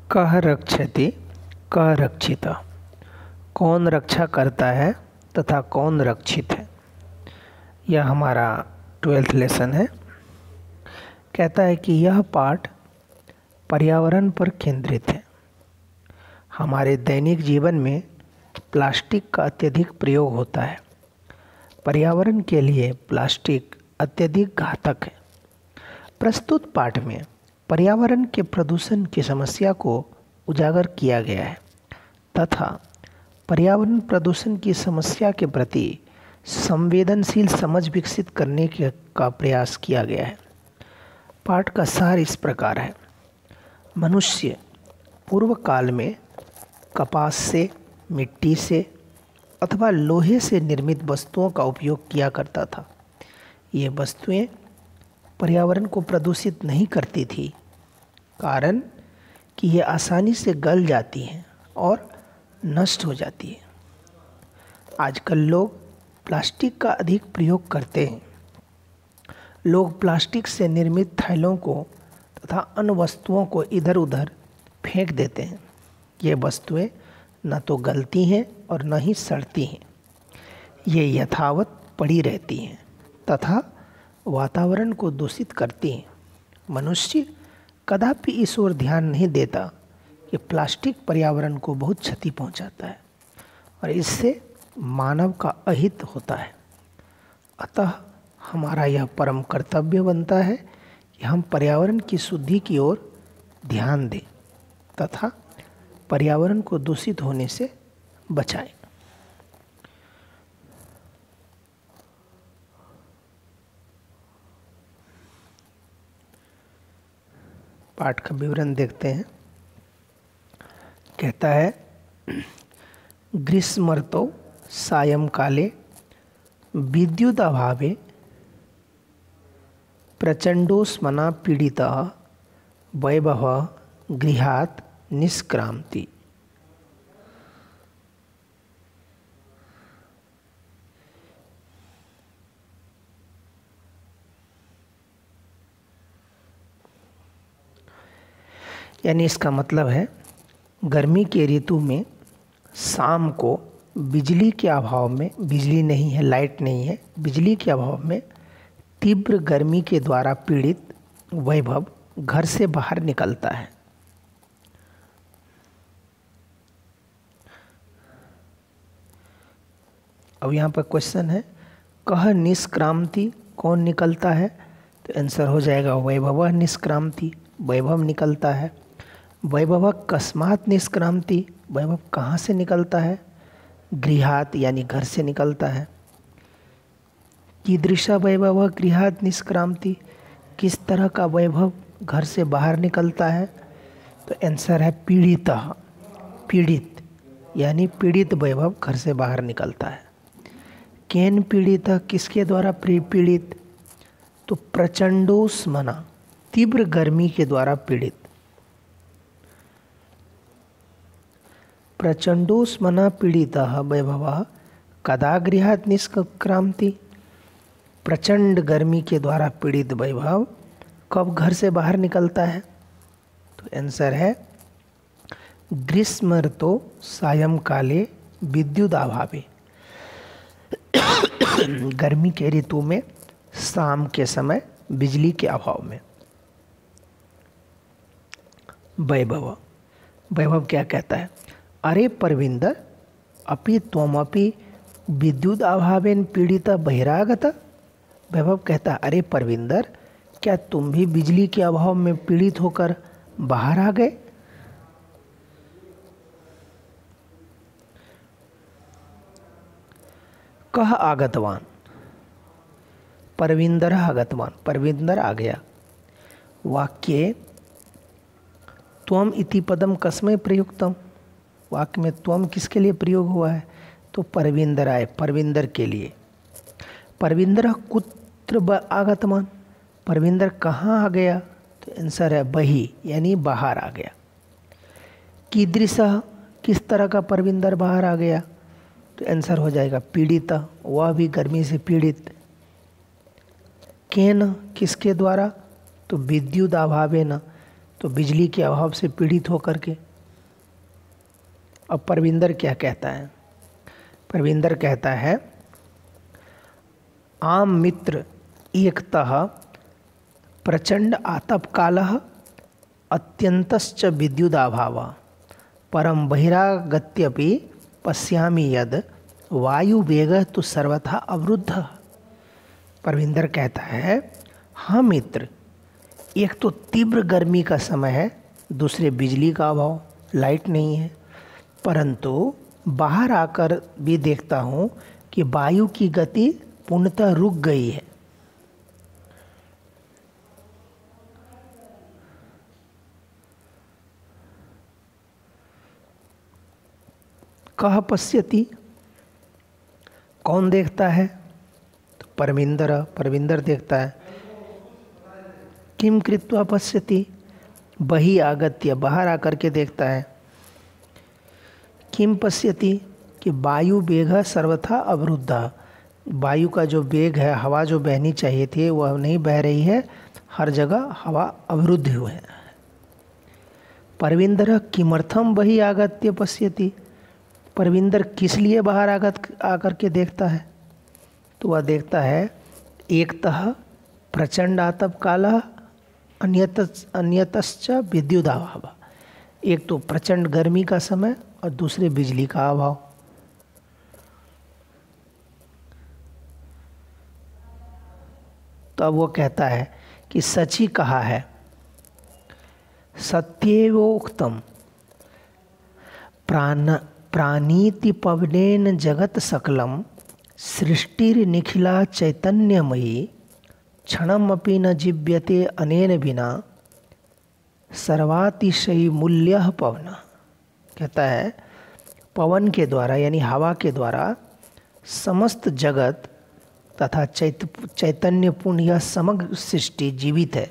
कः रक्षति कः रक्षिता, कौन रक्षा करता है तथा कौन रक्षित है। यह हमारा 12th लेसन है। कहता है कि यह पाठ पर्यावरण पर केंद्रित है। हमारे दैनिक जीवन में प्लास्टिक का अत्यधिक प्रयोग होता है। पर्यावरण के लिए प्लास्टिक अत्यधिक घातक है। प्रस्तुत पाठ में पर्यावरण के प्रदूषण की समस्या को उजागर किया गया है तथा पर्यावरण प्रदूषण की समस्या के प्रति संवेदनशील समझ विकसित करने का प्रयास किया गया है। पाठ का सार इस प्रकार है। मनुष्य पूर्व काल में कपास से, मिट्टी से अथवा लोहे से निर्मित वस्तुओं का उपयोग किया करता था। ये वस्तुएं पर्यावरण को प्रदूषित नहीं करती थी, कारण कि ये आसानी से गल जाती हैं और नष्ट हो जाती है। आजकल लोग प्लास्टिक का अधिक प्रयोग करते हैं। लोग प्लास्टिक से निर्मित थैलों को तथा अन्य वस्तुओं को इधर उधर फेंक देते हैं। ये वस्तुएं न तो गलती हैं और न ही सड़ती हैं। ये यथावत पड़ी रहती हैं तथा वातावरण को दूषित करती हैं। मनुष्य कदापि इस ओर ध्यान नहीं देता कि प्लास्टिक पर्यावरण को बहुत क्षति पहुंचाता है और इससे मानव का अहित होता है। अतः हमारा यह परम कर्तव्य बनता है कि हम पर्यावरण की शुद्धि की ओर ध्यान दें तथा पर्यावरण को दूषित होने से बचाएं। पाठ का विवरण देखते हैं। कहता है, ग्रीष्मर्तौ सायंकाले विद्युदभावे प्रचंडोष्मना पीड़ितः वैभवः गृहात् निष्क्रांति। यानी इसका मतलब है, गर्मी के ऋतु में शाम को बिजली के अभाव में, बिजली नहीं है, लाइट नहीं है, बिजली के अभाव में तीव्र गर्मी के द्वारा पीड़ित वैभव घर से बाहर निकलता है। अब यहाँ पर क्वेश्चन है, कह निष्क्रांति, कौन निकलता है? तो आंसर हो जाएगा वैभव निष्क्रांति, वैभव निकलता है। वैभव कस्मात् निष्क्रांति, वैभव कहाँ से निकलता है? गृहात् यानी घर से निकलता है। कीदृश वैभव गृहात् निष्क्रांति, किस तरह का वैभव घर से बाहर निकलता है? तो आंसर है पीड़ितः, पीड़ित यानी पीड़ित वैभव घर से बाहर निकलता है। केन पीड़ितः, किसके द्वारा पीड़ित? तो प्रचंडोष्मना, तीव्र गर्मी के द्वारा पीड़ित। प्रचंडोष्मना पीड़ितः वैभवः कदा गृहात् निष्क्रांति, प्रचंड गर्मी के द्वारा पीड़ित वैभव कब घर से बाहर निकलता है? तो आंसर है ग्रीष्म ऋतु सायंकाले विद्युत अभावे, गर्मी के ऋतु में शाम के समय बिजली के अभाव में। वैभव, वैभव क्या कहता है? अरे परविंदर, अपि त्वमपि विद्युत अभावेन पीड़िता बहिरागता। वैभव कहता है, अरे परविंदर, क्या तुम भी बिजली के अभाव में पीड़ित होकर बाहर आ गए? कह आगतवान, परविंदर आगतवान, परविंदर आ गया। वाक्ये त्वम इति पदम कस्मै प्रयुक्तम, वाक्य में त्वम किसके लिए प्रयोग हुआ है? तो परविंदर आए, परविंदर के लिए। परविंदर कुत्र आगतवान, परविंदर कहाँ आ गया? तो आंसर है बही यानी बाहर आ गया। कीदृशः, किस तरह का परविंदर बाहर आ गया? तो आंसर हो जाएगा पीड़ित, वह भी गर्मी से पीड़ित। केन, किसके द्वारा? तो विद्युत अभावेन, तो बिजली के अभाव से पीड़ित होकर के। अब परविंदर क्या कहता है? परविंदर कहता है आम मित्र एकतः प्रचंड आतप कालः अत्यंतश्च विद्युदाभाव परम बहिरागत्यपि पश्यामि यद वायु वेगः तो सर्वथा अवरुद्ध। परविंदर कहता है हाँ मित्र, एक तो तीव्र गर्मी का समय है, दूसरे बिजली का अभाव, लाइट नहीं है, परंतु बाहर आकर भी देखता हूँ कि वायु की गति पूर्णतः रुक गई है। कह पश्यति, कौन देखता है? तो परविंदर देखता है। किम कृत्वा पश्यति, बहि आगत्य, बाहर आकर के देखता है। किम पश्यति, कि वायु वेग सर्वथा अवरुद्ध, वायु का जो वेग है, हवा जो बहनी चाहिए थी वह नहीं बह रही है, हर जगह हवा अवरुद्ध हुई है। परविंदर किमर्थम बहि आगत्य पश्यति, परविंदर किस लिए बाहर आकर के देखता है? तो वह देखता है एकतः प्रचंड आतप कालः अन्यतश्च विद्युदाभाव, एक तो प्रचंड गर्मी का समय और दूसरे बिजली का अभाव। तो अब वो कहता है कि सच ही कहा है, सत्येवोक्तम प्राणीति पवनेन जगत सकलम सृष्टिर्निखिला चैतन्यमयी क्षणमपि न जीव्यते अनेन बिना सर्वातिशयी मूल्य पवन। कहता है पवन के द्वारा यानी हवा के द्वारा समस्त जगत तथा चैतन्यपूर्ण यह समग्र सृष्टि जीवित है।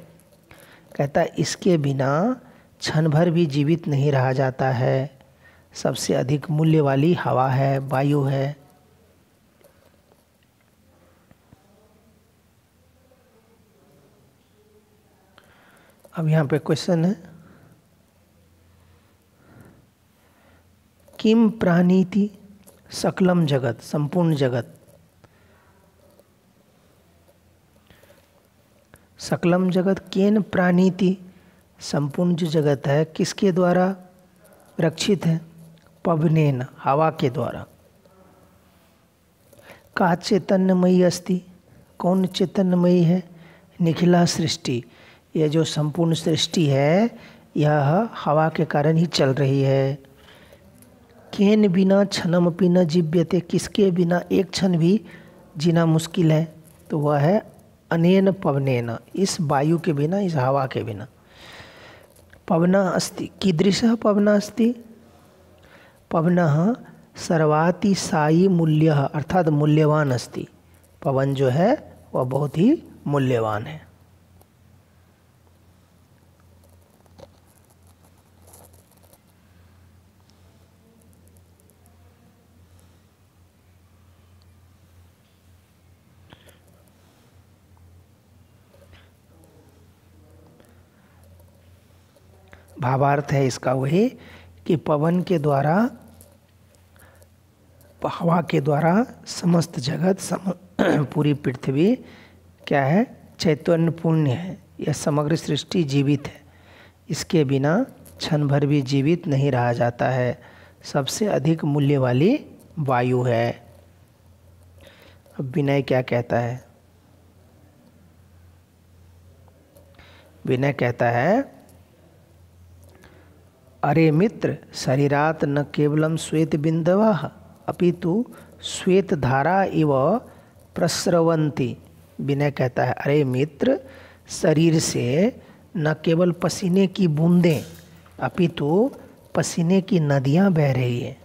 कहता है इसके बिना क्षण भर भी जीवित नहीं रहा जाता है। सबसे अधिक मूल्य वाली हवा है, वायु है। अब यहाँ पे क्वेश्चन है किम प्राणीति सकलम जगत, संपूर्ण जगत। सकलम जगत केन प्राणीति, संपूर्ण जो जगत है किसके द्वारा रक्षित है? पवनेन, हवा के द्वारा। का चैतन्यमयी अस्ति, कौन चैतन्यमयी है? निखिला सृष्टि, यह जो संपूर्ण सृष्टि है यह हवा के कारण ही चल रही है। केन बिना क्षणमपि न जीव्यते, किसके बिना एक क्षण भी जीना मुश्किल है? तो वह है अनेन पवनेन, इस वायु के बिना, इस हवा के बिना। पवना अस्ति, कीदृशः पवना अस्ति? पवनः सर्वातिशायी मूल्यः, अर्थात मूल्यवान अस्ति। पवन जो है वह बहुत ही मूल्यवान है। भावार्थ है इसका वही कि पवन के द्वारा, हवा के द्वारा समस्त जगत पूरी पृथ्वी क्या है? चैतन्यपूर्ण है। यह समग्र सृष्टि जीवित है, इसके बिना क्षण भर भी जीवित नहीं रहा जाता है। सबसे अधिक मूल्य वाली वायु है। अब विनय क्या कहता है? विनय कहता है अरे मित्र, शरीरात न केवलम श्वेत बिंदवः अपितु श्वेत धारा इव प्रस्रवन्ति। विनय कहता है अरे मित्र, शरीर से न केवल पसीने की बूंदें अपितु पसीने की नदियां बह रही है।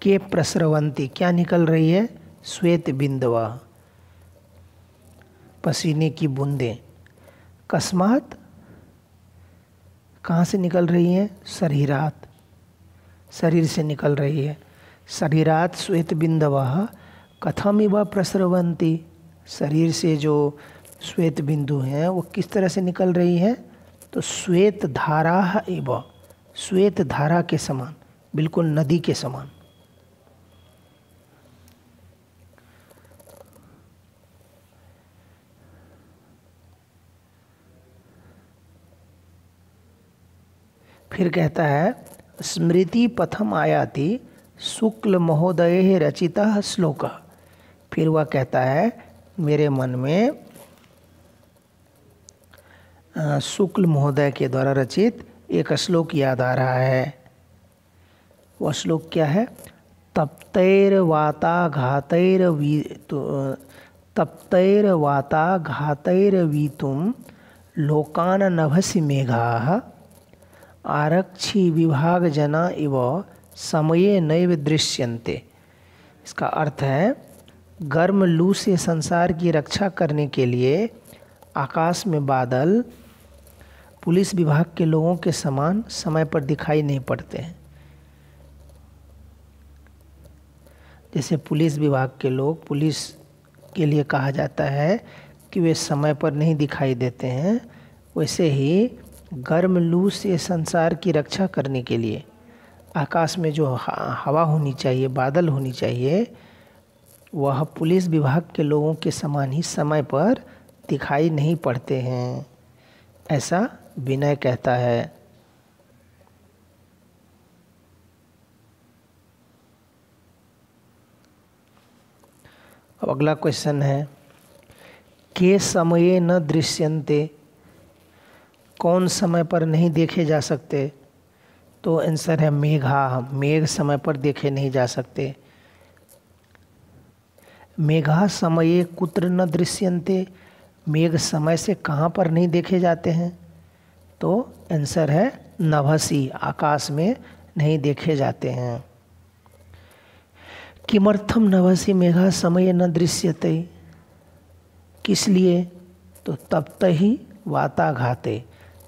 के प्रस्रवंती, क्या निकल रही है? श्वेत बिंदवा, पसीने की बूंदें। कस्मात, कहाँ से निकल रही हैं? शरीरात, शरीर से निकल रही है। शरीरात श्वेत बिंदवः कथमिव प्रस्रवन्ति, शरीर से जो श्वेत बिंदु हैं वो किस तरह से निकल रही है, तो श्वेत धारा एव, श्वेत धारा के समान, बिल्कुल नदी के समान। फिर कहता है स्मृति पथम आयाति शुक्ल महोदय रचिता श्लोक। फिर वह कहता है मेरे मन में शुक्ल महोदय के द्वारा रचित एक श्लोक याद आ रहा है। वह श्लोक क्या है, तप्तैर्वाताघातैर्वीतुं लोकान नभसि मेघाः आरक्षी विभाग जना इव समये नैव दृश्यन्ते। इसका अर्थ है गर्म लू से संसार की रक्षा करने के लिए आकाश में बादल पुलिस विभाग के लोगों के समान समय पर दिखाई नहीं पड़ते हैं। जैसे पुलिस विभाग के लोग, पुलिस के लिए कहा जाता है कि वे समय पर नहीं दिखाई देते हैं, वैसे ही गर्म लू से संसार की रक्षा करने के लिए आकाश में जो हवा होनी चाहिए, बादल होनी चाहिए, वह पुलिस विभाग के लोगों के समान ही समय पर दिखाई नहीं पड़ते हैं, ऐसा विनय कहता है। अब अगला क्वेश्चन है के समये न दृश्यन्ते, कौन समय पर नहीं देखे जा सकते, तो आंसर है मेघा, मेघ समय पर देखे नहीं जा सकते। मेघा समये कुत्र न दृश्यन्ते, मेघ समय से कहाँ पर नहीं देखे जाते हैं, तो आंसर है नभसि, आकाश में नहीं देखे जाते हैं। किमर्थम नभसि मेघा समये न दृश्यते, किस लिए, तो तप्त ही वाताघाते,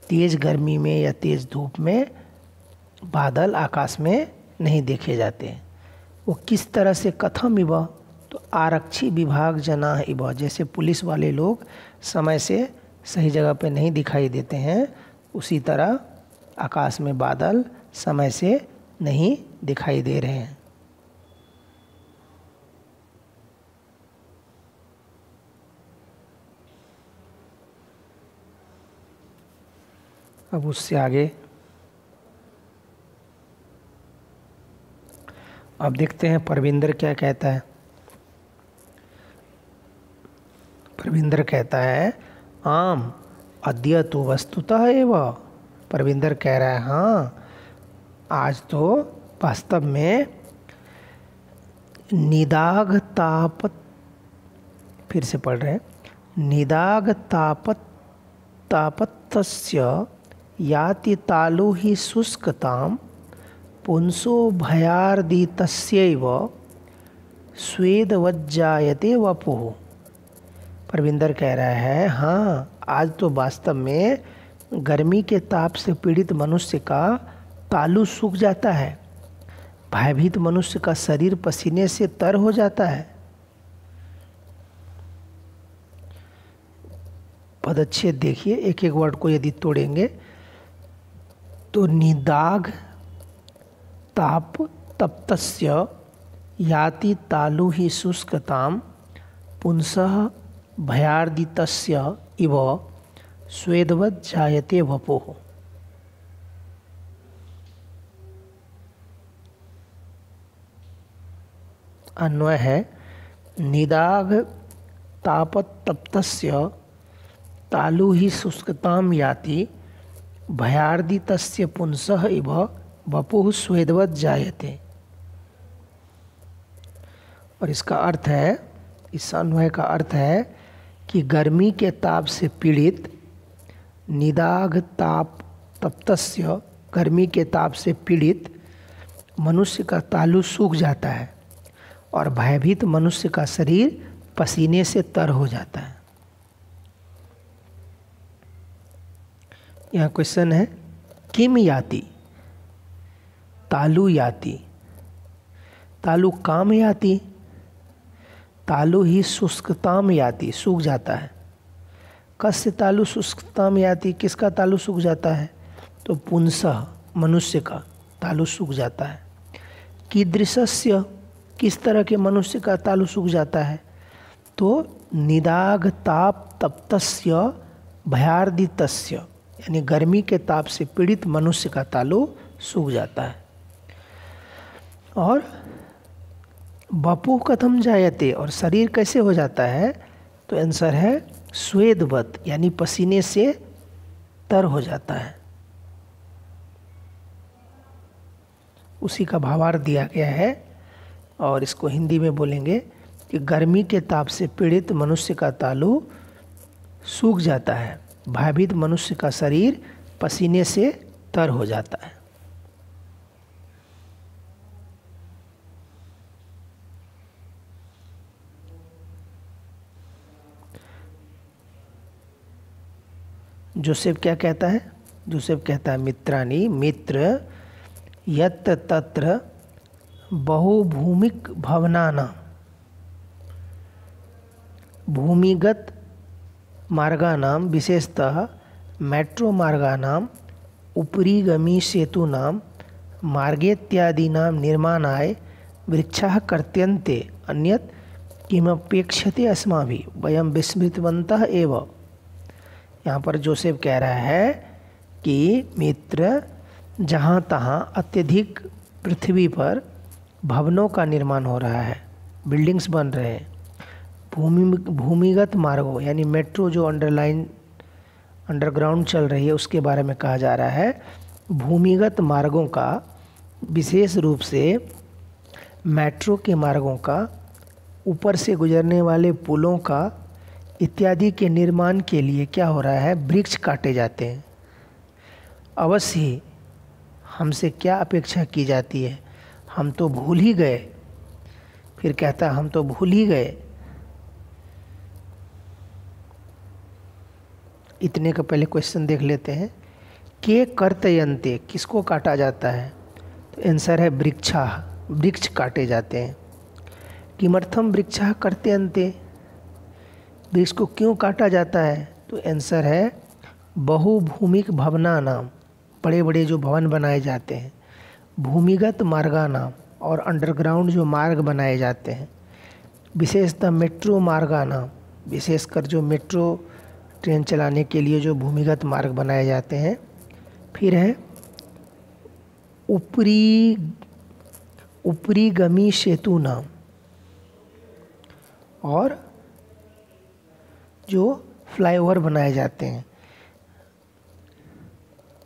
तेज गर्मी में या तेज धूप में बादल आकाश में नहीं देखे जाते। वो किस तरह से, कथम इव, तो आरक्षी विभाग जना इव, जैसे पुलिस वाले लोग समय से सही जगह पे नहीं दिखाई देते हैं, उसी तरह आकाश में बादल समय से नहीं दिखाई दे रहे हैं। अब उससे आगे अब देखते हैं परविंदर क्या कहता है। परविंदर कहता है आम अद्य तो वस्तुतः एव, परविंदर कह रहा है हाँ आज तो वास्तव में निदाघ तापत, फिर से पढ़ रहे हैं, निदाघ तापतस्य याति तालु ही शुष्कताम पुंसो भयार्दितस्यैव स्वेदवज्जायते वपुः। परविंदर कह रहा है हाँ आज तो वास्तव में गर्मी के ताप से पीड़ित मनुष्य का तालु सूख जाता है, भयभीत मनुष्य का शरीर पसीने से तर हो जाता है। पदच्छेद देखिए, एक एक वर्ड को यदि तोड़ेंगे तो निदाघ ताप तप्तस्य याति तालु ही शुष्कताम पुंसः भयार्दितस्य इव स्वेदवत् जायते वपुः। अन्वय है निदाघ तापतप्तस्य तालु ही शुष्कताम याति भयार्दितस्य पुंसः इव वपुः स्वेदवत् जायते। और इसका अर्थ है, इस अन्वय का अर्थ है कि गर्मी के ताप से पीड़ित, निदाघ ताप तप्तस्य, गर्मी के ताप से पीड़ित मनुष्य का तालु सूख जाता है और भयभीत मनुष्य का शरीर पसीने से तर हो जाता है। यहाँ क्वेश्चन है किम याति, तालु याति, तालु काम याति, तालु ही शुष्कताम याति, सूख जाता है। कस्य तालु शुष्कताम याति, किसका तालु सूख जाता है? तो पुंसः, मनुष्य का तालु सूख जाता है। कीदृशस्य, किस तरह के मनुष्य का तालु सूख जाता है? तो निदाघ ताप तप्तस्य भयार्दितस्य, यानी गर्मी के ताप से पीड़ित मनुष्य का तालु सूख जाता है। और वपुः कथम जायते, और शरीर कैसे हो जाता है? तो आंसर है स्वेदवत, यानी पसीने से तर हो जाता है। उसी का भावार्थ दिया गया है और इसको हिंदी में बोलेंगे कि गर्मी के ताप से पीड़ित मनुष्य का तालु सूख जाता है, भयभीत मनुष्य का शरीर पसीने से तर हो जाता है। जोसेफ क्या कहता है? जोसेफ कहता है मित्राणि, मित्र यत्र तत्र बहुभूमिक भवनानां भूमिगत मार्गानां विशेषतः मेट्रो मार्गानां उपरिगमी सेतूनां मार्गेत्यादीनां निर्माणाय वृक्षाः कर्त्यन्ते, अन्यत् किमपेक्षते अस्माभिः वयं विस्मृतवन्तः एव। यहाँ पर जोसेफ कह रहा है कि मित्र, जहाँ तहाँ अत्यधिक पृथ्वी पर भवनों का निर्माण हो रहा है, बिल्डिंग्स बन रहे हैं, भूमिगत मार्गों यानी मेट्रो जो अंडरग्राउंड चल रही है उसके बारे में कहा जा रहा है। भूमिगत मार्गों का, विशेष रूप से मेट्रो के मार्गों का, ऊपर से गुजरने वाले पुलों का इत्यादि के निर्माण के लिए क्या हो रहा है? वृक्ष काटे जाते हैं। अवश्य ही हमसे क्या अपेक्षा की जाती है? हम तो भूल ही गए। फिर कहता हम तो भूल ही गए। इतने का पहले क्वेश्चन देख लेते हैं। के कर्तयन्ते, किसको काटा जाता है? तो आंसर है वृक्षा, वृक्ष काटे जाते हैं। किमर्थम वृक्षा कर्तयन्ते, वृक्ष को क्यों काटा जाता है? तो आंसर है बहुभूमिक भवनानां, बड़े बड़े जो भवन बनाए जाते हैं, भूमिगत मार्गानां, और अंडरग्राउंड जो मार्ग बनाए जाते हैं, विशेषतः मेट्रो मार्गानां, विशेषकर जो मेट्रो ट्रेन चलाने के लिए जो भूमिगत मार्ग बनाए जाते हैं। फिर है उपरिगमी सेतूनां, और जो फ्लाईओवर बनाए जाते हैं।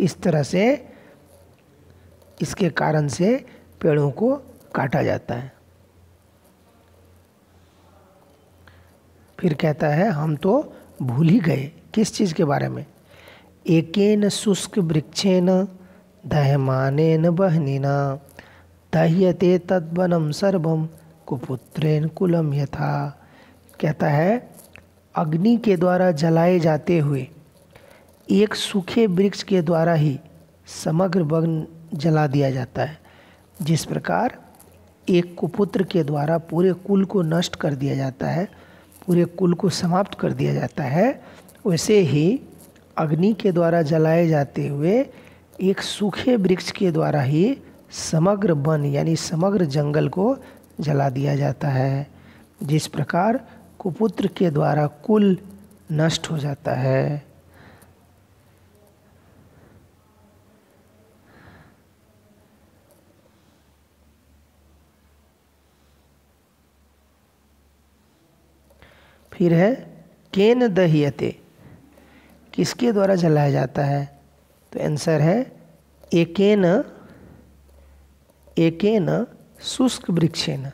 इस तरह से इसके कारण से पेड़ों को काटा जाता है। फिर कहता है हम तो भूल ही गए। किस चीज़ के बारे में? एकेन शुष्क वृक्षेन दह्यमानेन वह्निना दह्यते तद्वनं सर्वं कुपुत्रेण कुलं यथा। कहता है अग्नि के द्वारा जलाए जाते हुए एक सूखे वृक्ष के द्वारा ही समग्र वन जला दिया जाता है। जिस प्रकार एक कुपुत्र के द्वारा पूरे कुल को नष्ट कर दिया जाता है, पूरे कुल को समाप्त कर दिया जाता है, वैसे ही अग्नि के द्वारा जलाए जाते हुए एक सूखे वृक्ष के द्वारा ही समग्र वन यानी समग्र जंगल को जला दिया जाता है। जिस प्रकार कुपुत्र के द्वारा कुल नष्ट हो जाता है। फिर है केन दह्यते, किसके द्वारा जलाया जाता है? तो आंसर है एकेन शुष्क वृक्षेन,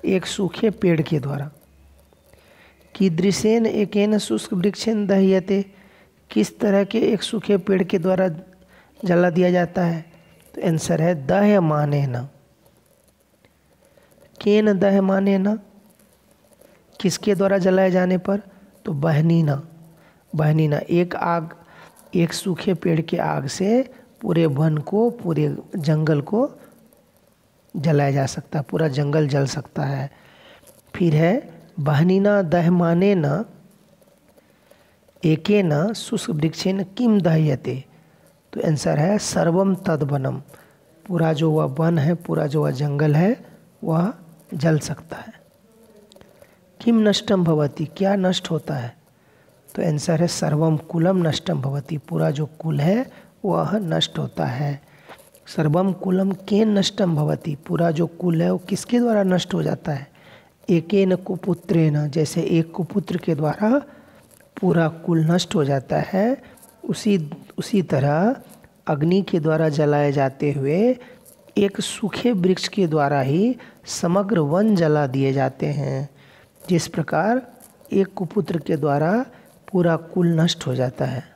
एक सूखे पेड़ के द्वारा। कीदृशेन एकेन शुष्क वृक्षेन दह्यते, किस तरह के एक सूखे पेड़ के द्वारा जला दिया जाता है? तो आंसर है दह्यमानेन। केन दह्यमानेन, किसके द्वारा जलाए जाने पर? तो बहनीना, बहनीना एक आग, एक सूखे पेड़ के आग से पूरे वन को, पूरे जंगल को जलाया जा सकता है, पूरा जंगल जल सकता है। फिर है बहनिना दह्यमानेन एकेन शुष्कवृक्षेन किम दह्यते। तो आंसर है सर्वम तद्वनम। पूरा जो वह वन है, पूरा जो वह जंगल है, वह जल सकता है। किम नष्टम भवति, क्या नष्ट होता है। तो आंसर है सर्वम कुलम नष्टम भवति। पूरा जो कुल है वह नष्ट होता है। सर्वम कुलम केन नष्टम भवति, पूरा जो कुल है वो किसके द्वारा नष्ट हो जाता है। एकेन कुपुत्रेण, जैसे एक कुपुत्र के द्वारा पूरा कुल नष्ट हो जाता है, उसी तरह अग्नि के द्वारा जलाए जाते हुए एक सूखे वृक्ष के द्वारा ही समग्र वन जला दिए जाते हैं। जिस प्रकार एक कुपुत्र के द्वारा पूरा कुल नष्ट हो जाता है।